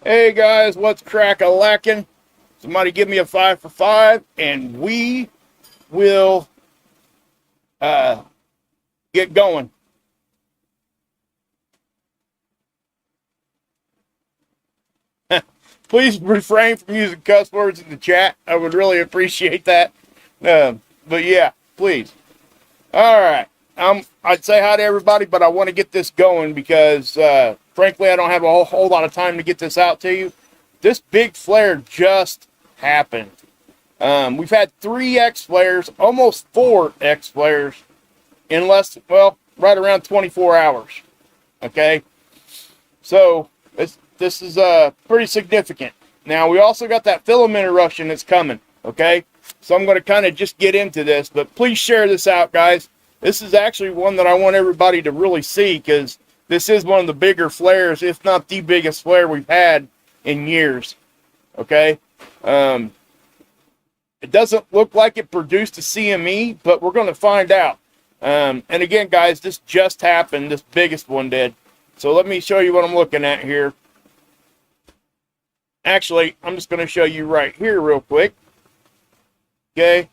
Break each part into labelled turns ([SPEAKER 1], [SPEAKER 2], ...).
[SPEAKER 1] Hey guys, what's crack-a-lackin'? Somebody give me a 5 for 5 and we will get going. Please refrain from using cuss words in the chat. I would really appreciate that. But yeah, please. All right. I'd say hi to everybody, but I want to get this going because, frankly, I don't have a whole lot of time to get this out to you. This big flare just happened. We've had 3 X flares, almost 4 X flares in right around 24 hours. Okay? So, this is pretty significant. Now, we also got that filament eruption that's coming. Okay? So, I'm going to kind of just get into this, but please share this out, guys. This is actually one that I want everybody to really see because this is one of the bigger flares, if not the biggest flare we've had in years. Okay? It doesn't look like it produced a CME, but we're going to find out. And again, guys, this just happened. This biggest one did. So let me show you what I'm looking at here. Actually, I'm just going to show you right here real quick. Okay?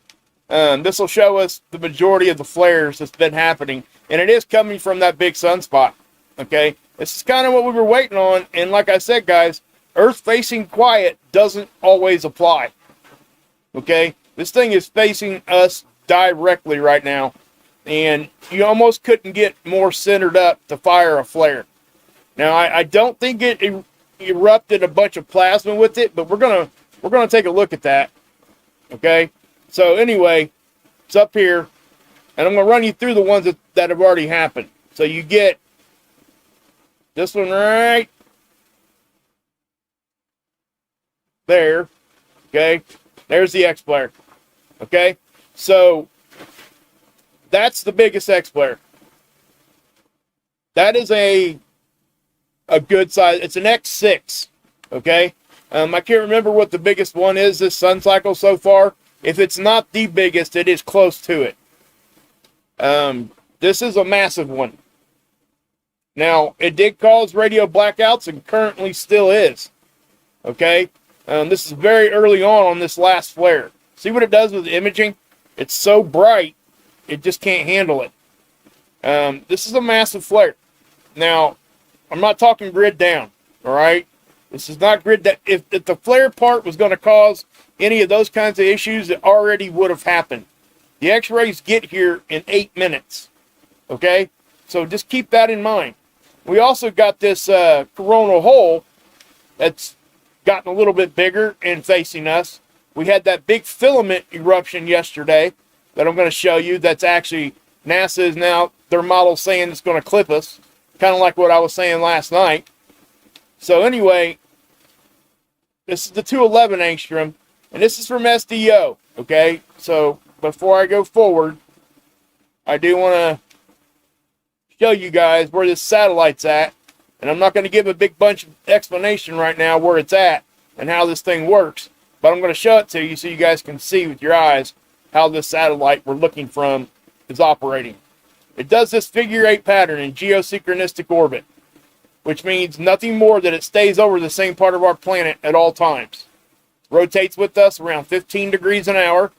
[SPEAKER 1] This will show us the majority of the flares that's been happening. And it is coming from that big sunspot. Okay? This is kind of what we were waiting on. And like I said, guys, Earth facing quiet doesn't always apply. Okay? This thing is facing us directly right now. And you almost couldn't get more centered up to fire a flare. Now, I don't think it erupted a bunch of plasma with it, but we're gonna take a look at that. Okay? So anyway, it's up here, and I'm going to run you through the ones that have already happened. So you get this one right there, okay? There's the X flare, okay? So that's the biggest X flare. That is a good size. It's an X6, okay? I can't remember what the biggest one is this sun cycle so far. If it's not the biggest, it is close to it. This is a massive one. Now, it did cause radio blackouts and currently still is. Okay? This is very early on this last flare. See what it does with the imaging? It's so bright, it just can't handle it. This is a massive flare. Now, I'm not talking grid down. All right? This is not grid down. If the flare part was going to cause any of those kinds of issues, it already would have happened. The X-rays get here in 8 minutes. Okay? So just keep that in mind. We also got this coronal hole that's gotten a little bit bigger and facing us. We had that big filament eruption yesterday that I'm going to show you. That's actually, NASA is now, their model saying it's going to clip us. Kind of like what I was saying last night. So anyway, this is the 211 angstrom. And this is from SDO, okay? So, before I go forward, I do want to show you guys where this satellite's at. And I'm not going to give a big bunch of explanation right now where it's at and how this thing works. But I'm going to show it to you so you guys can see with your eyes how this satellite we're looking from is operating. It does this figure 8 pattern in geosynchronistic orbit, which means nothing more than it stays over the same part of our planet at all times. Rotates with us around 15 degrees an hour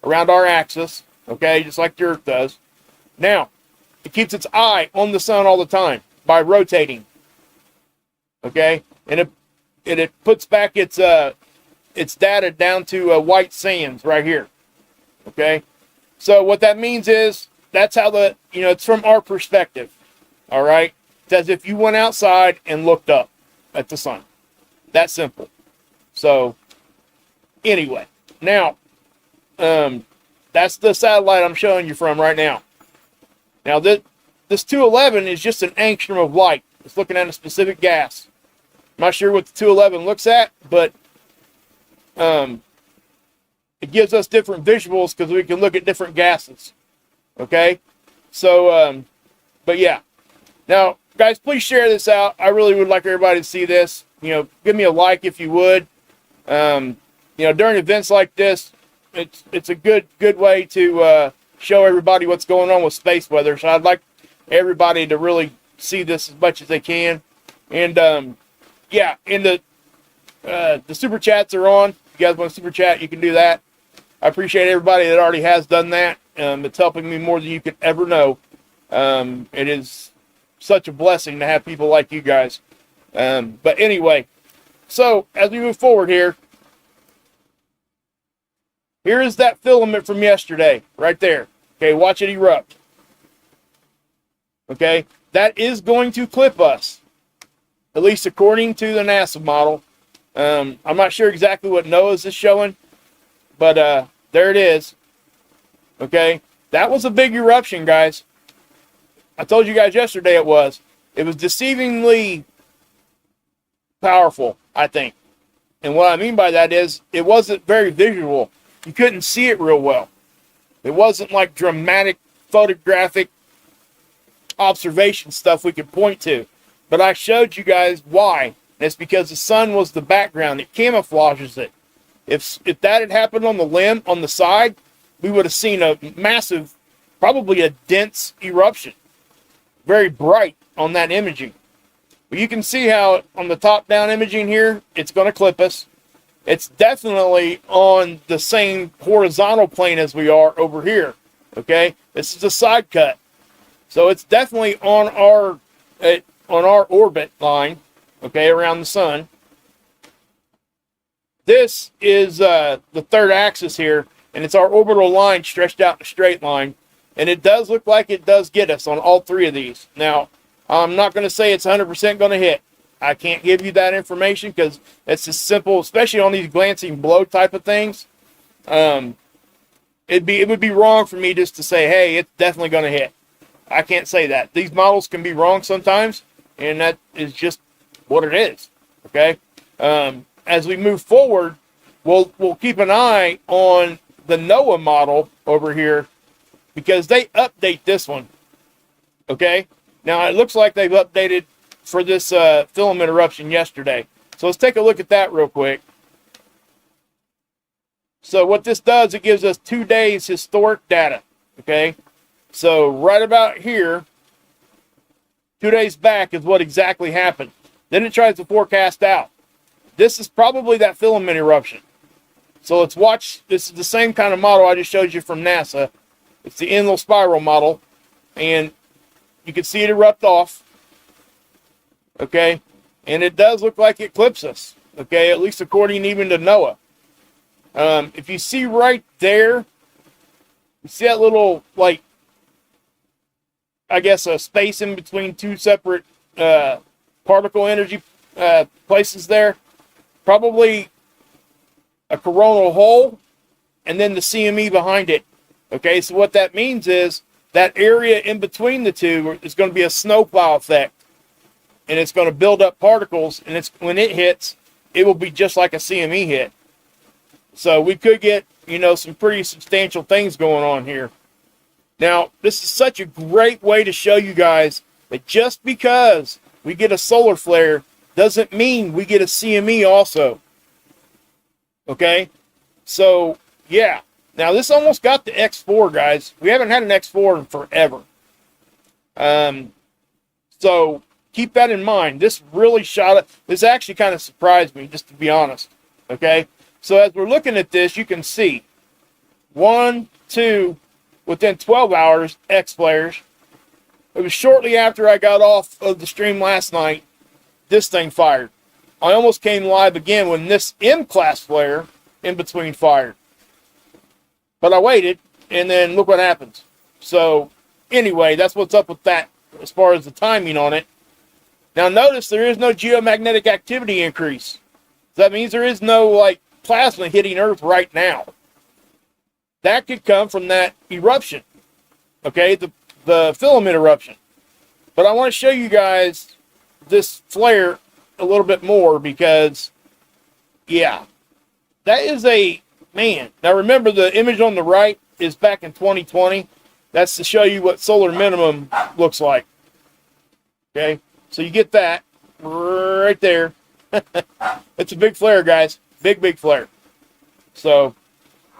[SPEAKER 1] around our axis, okay, just like the Earth does. Now, it keeps its eye on the sun all the time by rotating, okay? And it puts back its data down to white sands right here. Okay, so what that means is that's how it's from our perspective. All right, it's as if you went outside and looked up at the sun. That simple. So anyway, now that's the satellite I'm showing you from right now. Now this 211 is just an angstrom of light. It's looking at a specific gas. I'm not sure what the 211 looks at, but it gives us different visuals because we can look at different gases. Okay? So, but yeah. Now, guys, please share this out. I really would like everybody to see this. Give me a like if you would. During events like this, it's a good way to show everybody what's going on with space weather. So I'd like everybody to really see this as much as they can. And yeah, and the super chats are on. If you guys want to super chat, you can do that. I appreciate everybody that already has done that. It's helping me more than you could ever know. It is such a blessing to have people like you guys. But anyway, so as we move forward here is that filament from yesterday right there. Okay, watch it erupt. Okay, that is going to clip us, at least according to the NASA model. I'm not sure exactly what NOAA's is showing, but there it is. Okay, that was a big eruption, guys. I told you guys yesterday it was. It was deceivingly powerful, I think. And what I mean by that is it wasn't very visual. You couldn't see it real well. It wasn't like dramatic photographic observation stuff we could point to. But I showed you guys why. And it's because the sun was the background. It camouflages it. If that had happened on the limb, on the side, we would have seen a massive, probably a dense eruption. Very bright on that imaging. But you can see how on the top-down imaging here, it's going to clip us. It's definitely on the same horizontal plane as we are over here. Okay? This is a side cut. So it's definitely on our orbit line, okay, around the sun. This is the third axis here, and it's our orbital line stretched out in a straight line. And it does look like it does get us on all three of these. Now, I'm not going to say it's 100% going to hit. I can't give you that information because it's just simple, especially on these glancing blow type of things. It would be wrong for me just to say, hey, it's definitely going to hit. I can't say that. These models can be wrong sometimes, and that is just what it is. Okay? As we move forward, we'll keep an eye on the NOAA model over here because they update this one. Okay? Now, it looks like they've updated for this filament eruption yesterday. So let's take a look at that real quick. So what this does, it gives us 2 days historic data. Okay? So right about here, 2 days back is what exactly happened. Then it tries to forecast out. This is probably that filament eruption. So let's watch. This is the same kind of model I just showed you from NASA. It's the Enlil spiral model. And you can see it erupt off. Okay? And it does look like it clips us. Okay? At least according even to NOAA. If you see right there, you see that little, like, I guess a space in between two separate particle energy places there. Probably a coronal hole and then the CME behind it. Okay, so what that means is that area in between the two is going to be a snowplow effect. And it's going to build up particles, and when it hits, it will be just like a CME hit. So we could get, some pretty substantial things going on here. Now, this is such a great way to show you guys that just because we get a solar flare doesn't mean we get a CME also. Okay? So, yeah. Now, this almost got the X4, guys. We haven't had an X4 in forever. So, keep that in mind. This really shot it. This actually kind of surprised me, just to be honest. Okay? So, as we're looking at this, you can see 1, 2, within 12 hours, X flares. It was shortly after I got off of the stream last night, this thing fired. I almost came live again when this M-class flare in between fired. But I waited, and then look what happens. So, anyway, that's what's up with that as far as the timing on it. Now, notice there is no geomagnetic activity increase. So that means there is no, like, plasma hitting Earth right now. That could come from that eruption. Okay, the filament eruption. But I want to show you guys this flare a little bit more because, yeah, that is a, man. Now remember, the image on the right is back in 2020. That's to show you what solar minimum looks like. Okay, so you get that right there. It's a big flare, guys. Big flare. So,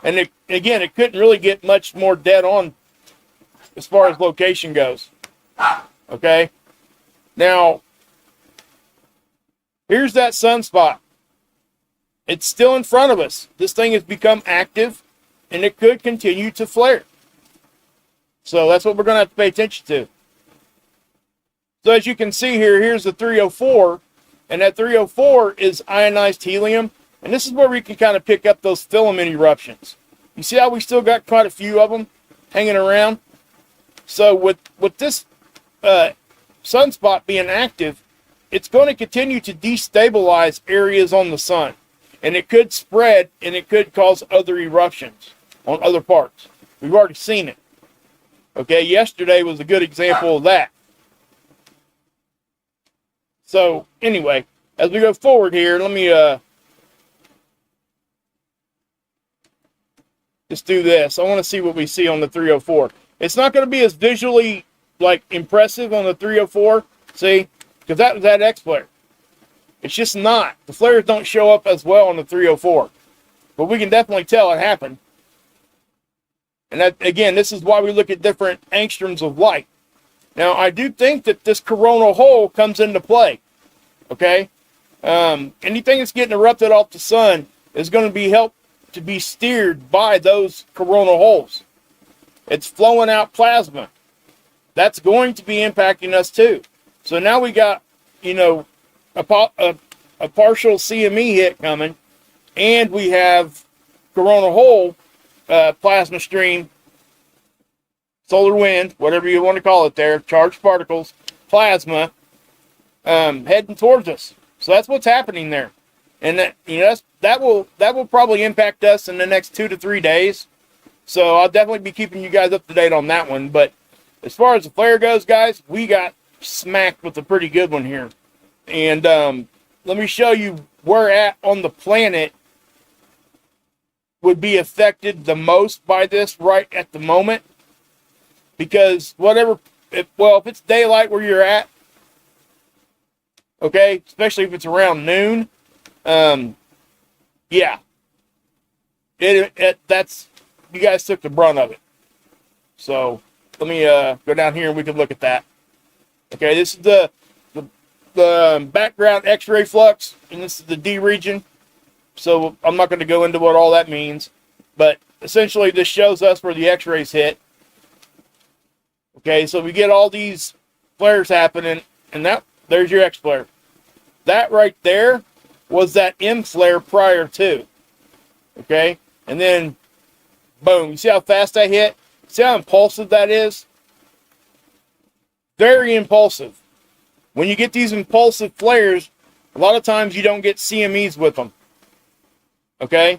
[SPEAKER 1] and again, it couldn't really get much more dead on as far as location goes. Okay, now here's that sunspot. It's still in front of us. This thing has become active, and it could continue to flare. So that's what we're going to have to pay attention to. So as you can see here, here's the 304, and that 304 is ionized helium, and this is where we can kind of pick up those filament eruptions. You see how we still got quite a few of them hanging around? So with this sunspot being active, it's going to continue to destabilize areas on the sun. And it could spread, and it could cause other eruptions on other parts. We've already seen it. Okay, yesterday was a good example of that. So, anyway, as we go forward here, let me just do this. I want to see what we see on the 304. It's not going to be as visually, like, impressive on the 304, see? Because that was that X flare. It's just not. The flares don't show up as well on the 304. But we can definitely tell it happened. And that, again, this is why we look at different angstroms of light. Now, I do think that this coronal hole comes into play. Okay? Anything that's getting erupted off the sun is going to be helped to be steered by those coronal holes. It's flowing out plasma. That's going to be impacting us too. So now we got, you know, a partial CME hit coming, and we have coronal hole plasma stream, solar wind, whatever you want to call it there, charged particles, plasma, heading towards us. So that's what's happening there. And that, you know, that will probably impact us in the next 2 to 3 days. So I'll definitely be keeping you guys up to date on that one. But as far as the flare goes, guys, we got smacked with a pretty good one here. And let me show you where at on the planet would be affected the most by this right at the moment. Because if it's daylight where you're at, okay, especially if it's around noon, yeah, that's, you guys took the brunt of it. So let me go down here and we can look at that. Okay, this is the background X-ray flux, and this is the D region. So I'm not going to go into what all that means, but essentially this shows us where the X-rays hit. Okay, so we get all these flares happening, and there's your X flare. That right there was that M flare prior to. Okay, and then boom, you see how fast that hit? See how impulsive that is? Very impulsive. When you get these impulsive flares, a lot of times you don't get CMEs with them. Okay?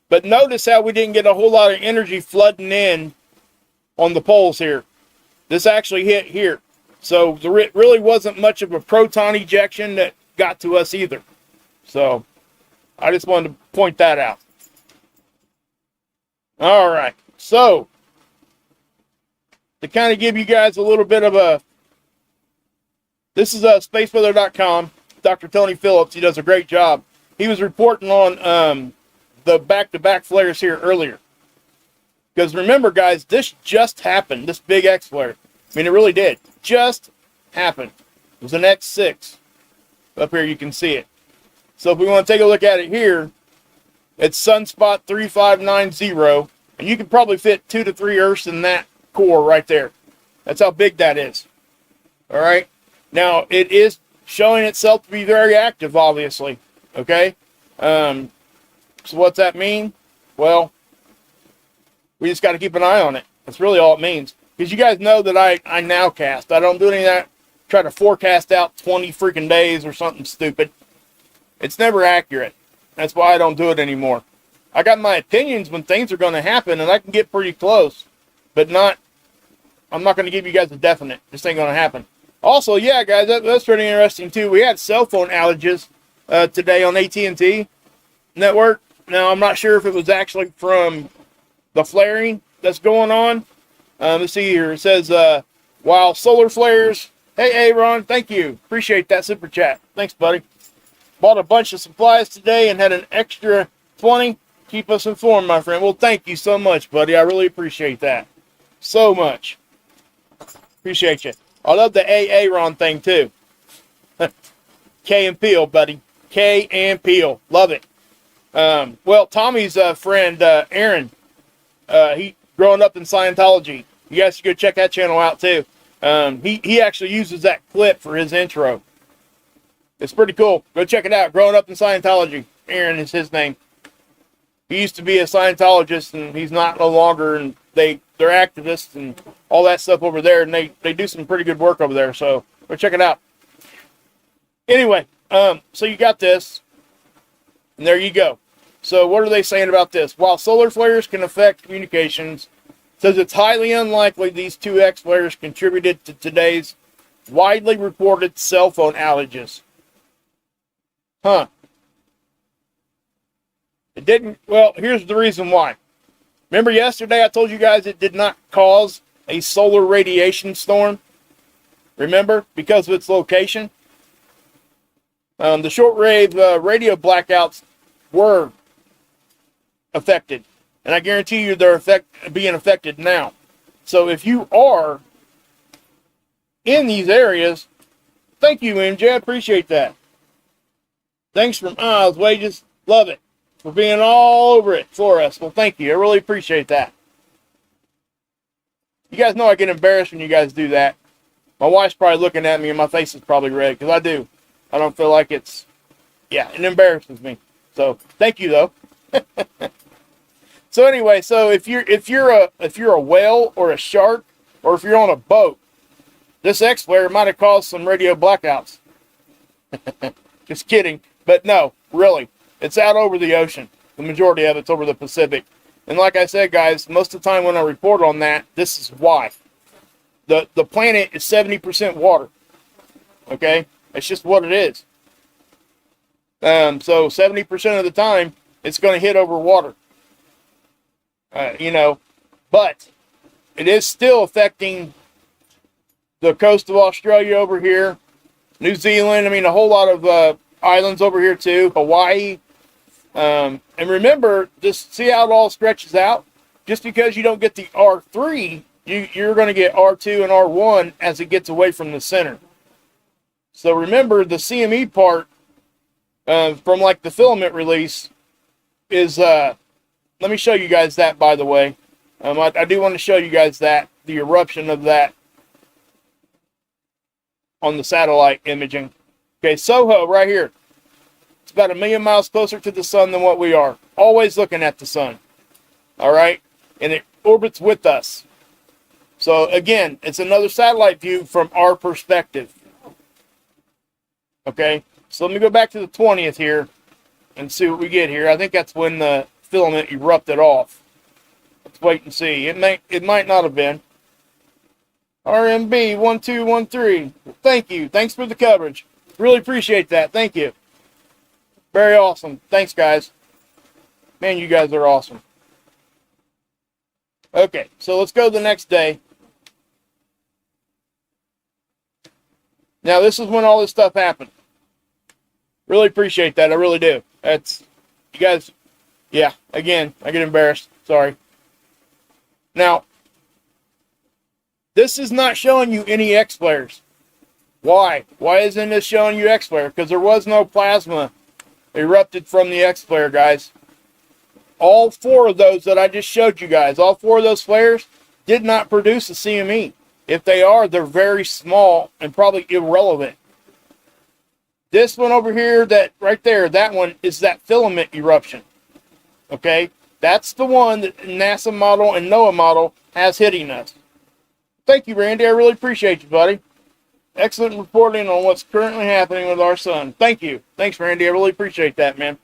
[SPEAKER 1] But notice how we didn't get a whole lot of energy flooding in on the poles here. This actually hit here. So there really wasn't much of a proton ejection that got to us either. So I just wanted to point that out. All right. So to kind of give you guys a little bit of a, this is spaceweather.com. Dr. Tony Phillips, he does a great job. He was reporting on the back-to-back flares here earlier. Because remember, guys, this just happened, this big X flare. I mean, it really did. Just happened. It was an X6. Up here, you can see it. So if we want to take a look at it here, it's sunspot 3590. And you can probably fit 2 to 3 Earths in that core right there. That's how big that is. All right. Now, it is showing itself to be very active, obviously. Okay? So what's that mean? Well, we just got to keep an eye on it. That's really all it means. Because you guys know that I nowcast. I don't do any of that. Try to forecast out 20 freaking days or something stupid. It's never accurate. That's why I don't do it anymore. I got my opinions when things are going to happen, and I can get pretty close. But I'm not going to give you guys a definite. This ain't going to happen. Also, yeah, guys, that's pretty interesting, too. We had cell phone outages today on AT&T network. Now, I'm not sure if it was actually from the flaring that's going on. Let's see here. It says, while solar flares... Hey, Ron, thank you. Appreciate that super chat. Thanks, buddy. Bought a bunch of supplies today and had an extra 20. Keep us informed, my friend. Well, thank you so much, buddy. I really appreciate that. So much. Appreciate you. I love the AA Ron thing, too. K and Peel, buddy. K and Peel. Love it. Well, Tommy's friend, Aaron, he growing up in Scientology. You guys should go check that channel out, too. He actually uses that clip for his intro. It's pretty cool. Go check it out. Growing up in Scientology. Aaron is his name. He used to be a Scientologist, and he's not no longer, and they're activists and all that stuff over there, and they do some pretty good work over there, so go check it out. Anyway, so you got this, and there you go. So what are they saying about this? While solar flares can affect communications, it says it's highly unlikely these 2X flares contributed to today's widely reported cell phone outages. Huh. It didn't. Well, here's the reason why. Remember yesterday I told you guys it did not cause a solar radiation storm? Remember? Because of its location? The shortwave radio blackouts were affected. And I guarantee you they're being affected now. So if you are in these areas, thank you, MJ. I appreciate that. Thanks from Oz Wages. Love it. For being all over it for us. Well, thank you. I really appreciate that. You guys know I get embarrassed when you guys do that. My wife's probably looking at me and my face is probably red because I do. I don't feel like it embarrasses me. So, thank you though. So anyway, so if you're a whale or a shark or if you're on a boat, this X flare might have caused some radio blackouts. Just kidding. But no, really. It's out over the ocean. The majority of it's over the Pacific. And like I said, guys, most of the time when I report on that, this is why. The planet is 70% water. Okay? It's just what it is. So 70% of the time, it's going to hit over water. But it is still affecting the coast of Australia over here, New Zealand, a whole lot of islands over here too, Hawaii. And remember, just see how it all stretches out. Just because you don't get the R3, you're going to get R2 and R1 as it gets away from the center. So remember, the CME part from like the filament release is, let me show you guys that, by the way. I do want to show you guys that, the eruption of that on the satellite imaging. Okay, SOHO right here. It's about 1 million miles closer to the sun than what we are. Always looking at the sun. All right? And it orbits with us. So, again, it's another satellite view from our perspective. Okay? So, let me go back to the 20th here and see what we get here. I think that's when the filament erupted off. Let's wait and see. It might not have been. RMB 1213. Thank you. Thanks for the coverage. Really appreciate that. Thank you. Very awesome. Thanks, guys. Man, you guys are awesome. Okay, so let's go to the next day. Now, this is when all this stuff happened. Really appreciate that. I really do. That's, you guys, yeah, again, I get embarrassed. Sorry. Now, this is not showing you any X flares. Why? Why isn't this showing you X flare? Because there was no plasma erupted from the X flare, guys. All 4 of those that I just showed you guys, all 4 of those flares did not produce a CME. If they are, they're very small and probably irrelevant. This one over here, that right there, that one is that filament eruption. Okay? That's the one that NASA model and NOAA model has hitting us. Thank you, Randy. I really appreciate you, buddy. Excellent reporting on what's currently happening with our sun. Thank you. Thanks, Randy. I really appreciate that, man.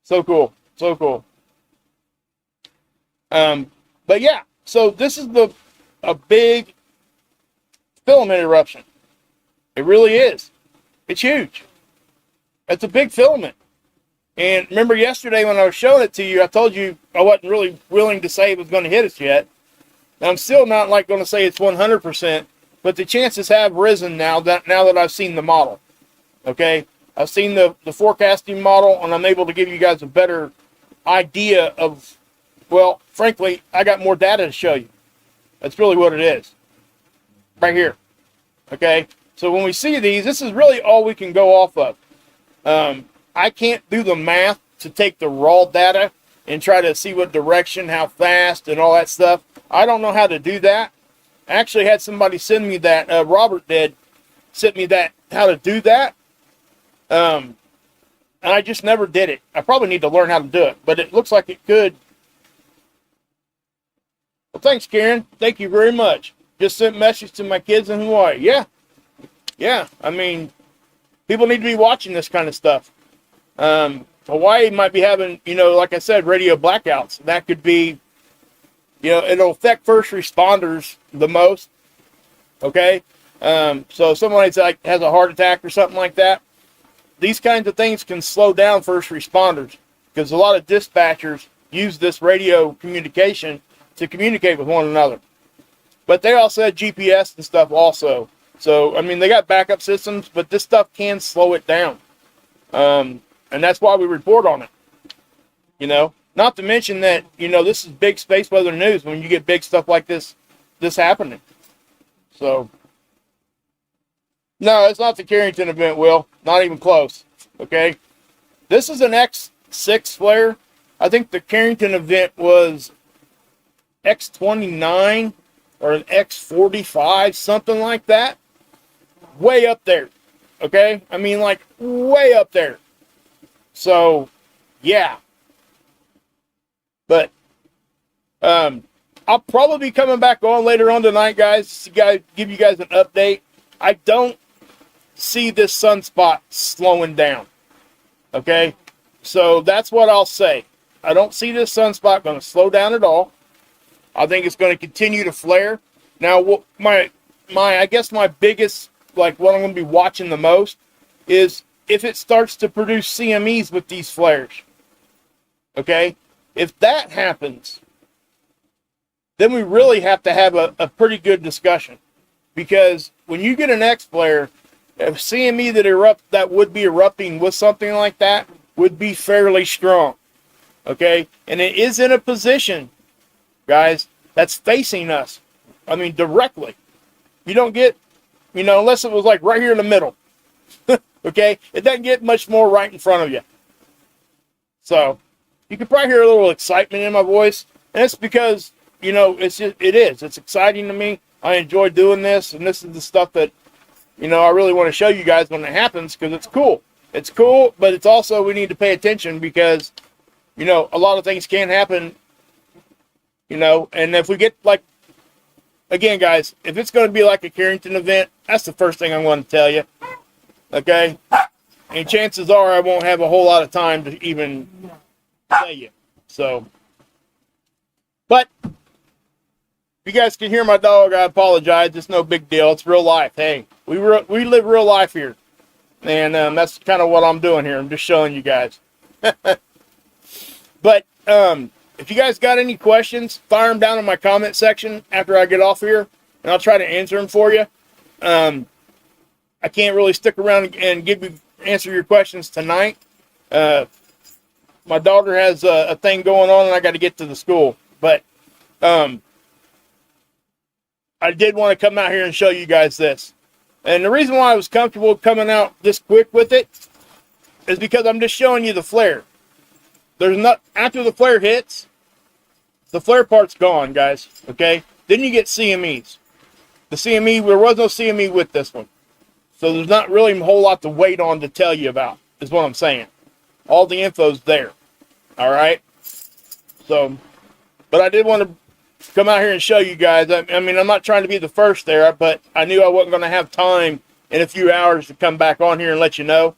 [SPEAKER 1] So cool. So cool. But yeah, so this is a big filament eruption. It really is. It's huge. It's a big filament. And remember yesterday when I was showing it to you, I told you I wasn't really willing to say it was going to hit us yet. And I'm still not like going to say it's 100%, but the chances have risen now that I've seen the model. Okay? I've seen the forecasting model, and I'm able to give you guys a better idea of, well, frankly, I got more data to show you. That's really what it is. Right here. Okay? So when we see these, this is really all we can go off of. I can't do the math to take the raw data and try to see what direction, how fast, and all that stuff. I don't know how to do that. I actually had somebody send me that. Robert did. Sent me that, how to do that. And I just never did it. I probably need to learn how to do it. But it looks like it could. Well, thanks, Karen. Thank you very much. Just sent a message to my kids in Hawaii. Yeah. Yeah. I mean, people need to be watching this kind of stuff. Hawaii might be having, like I said, radio blackouts. That could be, it'll affect first responders the most. Okay? So if someone has a heart attack or something like that, these kinds of things can slow down first responders because a lot of dispatchers use this radio communication to communicate with one another. But they also had GPS and stuff also. So, I mean, they got backup systems, but this stuff can slow it down. And that's why we report on it. Not to mention that, this is big space weather news when you get big stuff like this happening. So, no, it's not the Carrington event, Will. Not even close. Okay? This is an X6 flare. I think the Carrington event was X29 or an X45, something like that. Way up there. Okay? I mean, like, way up there. So, yeah. But, I'll probably be coming back on later on tonight, guys, to give you guys an update. I don't see this sunspot slowing down. Okay? So, that's what I'll say. I don't see this sunspot going to slow down at all. I think it's going to continue to flare. Now, I guess my biggest, like, what I'm going to be watching the most is if it starts to produce CMEs with these flares. Okay? If that happens, then we really have to have a pretty good discussion. Because when you get an X flare, a CME that would be erupting with something like that would be fairly strong. Okay? And it is in a position, guys, that's facing us. I mean, directly. You don't get, unless it was like right here in the middle. Okay? It doesn't get much more right in front of you. So, you can probably hear a little excitement in my voice. And it's because, it's exciting to me. I enjoy doing this. And this is the stuff that, I really want to show you guys when it happens because it's cool. It's cool, but it's also we need to pay attention because, a lot of things can happen, and if we get again, guys, if it's going to be like a Carrington event, that's the first thing I'm going to tell you. Okay? And chances are I won't have a whole lot of time to even tell you. So, but if you guys can hear my dog, I apologize. It's no big deal. It's real life. Hey, we live real life here. And that's kind of what I'm doing here. I'm just showing you guys. But, if you guys got any questions, fire them down in my comment section after I get off here, and I'll try to answer them for you. I can't really stick around and answer your questions tonight. My daughter has a thing going on, and I got to get to the school. But I did want to come out here and show you guys this. And the reason why I was comfortable coming out this quick with it is because I'm just showing you the flare. After the flare hits, the flare part's gone, guys. Okay? Then you get CMEs. The CME, there was no CME with this one. So there's not really a whole lot to wait on to tell you about, is what I'm saying. All the info's there. All right? So, but I did want to come out here and show you guys. I mean, I'm not trying to be the first there, but I knew I wasn't going to have time in a few hours to come back on here and let you know.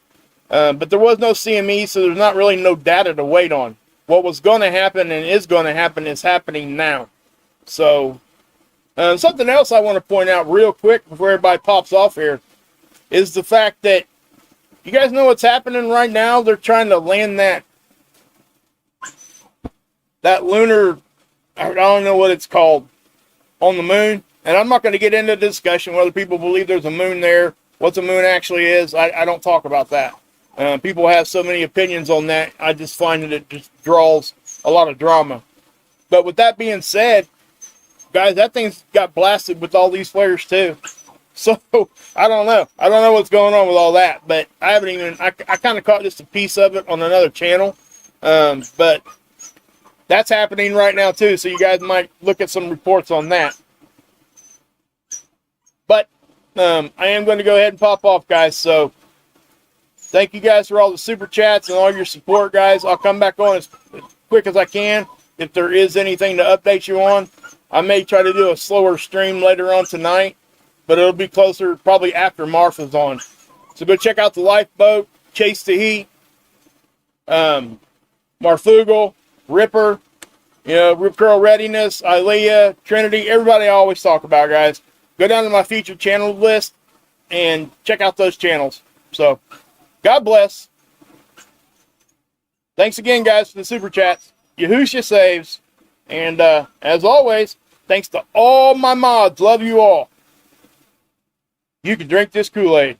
[SPEAKER 1] But there was no CME, so there's not really no data to wait on. What was going to happen and is going to happen is happening now. So, something else I want to point out real quick before everybody pops off here is the fact that you guys know what's happening right now. They're trying to land that lunar, I don't know what it's called, on the moon. And I'm not going to get into the discussion whether people believe there's a moon there, what the moon actually is. I don't talk about that. People have so many opinions on that. I just find that it just draws a lot of drama. But with that being said, guys, that thing's got blasted with all these flares too. So, I don't know. I don't know what's going on with all that. But I haven't even, I kind of caught just a piece of it on another channel. But that's happening right now too. So you guys might look at some reports on that. But I am going to go ahead and pop off, guys. So thank you guys for all the super chats and all your support, guys. I'll come back on as quick as I can if there is anything to update you on. I may try to do a slower stream later on tonight, but it'll be closer probably after Martha's on. So go check out the Lifeboat, Chase the Heat, Marfugal, Ripper, Rip Curl Readiness, Ilea, Trinity, everybody I always talk about, guys. Go down to my featured channel list and check out those channels. So, God bless. Thanks again, guys, for the super chats. Yahushua saves. And as always, thanks to all my mods. Love you all. You can drink this Kool-Aid.